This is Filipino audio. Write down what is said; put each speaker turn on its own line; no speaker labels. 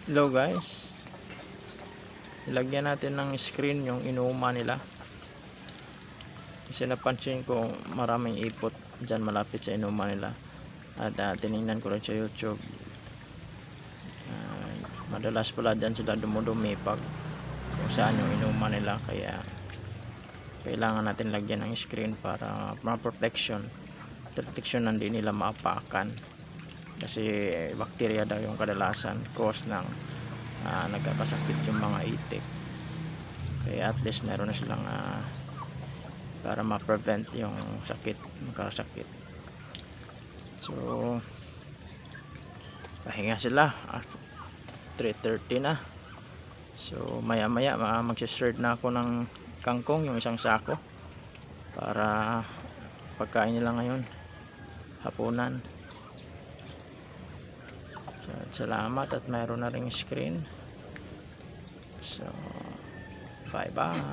Hello guys, ilagyan natin ng screen yung inuuma nila kasi napansin ko maraming ipot dyan malapit sa inuuma nila at tinignan ko rin sa YouTube. Madalas pala dyan sila dumudumi pag kung saan yung inuuma nila, kaya kailangan natin lagyan ng screen para protection hindi nila maapakan kasi bacteria daw yung kadalasan cause ng nagkakasakit yung mga itik, kaya at least meron na silang para ma-prevent yung magkasakit. So pahinga sila at 3:30 na, so maya maya magsiserd na ako ng kangkong, yung isang sako para pagkain nila ngayon hapunan. So, salamat at mayroon na ring screen. So bye bye.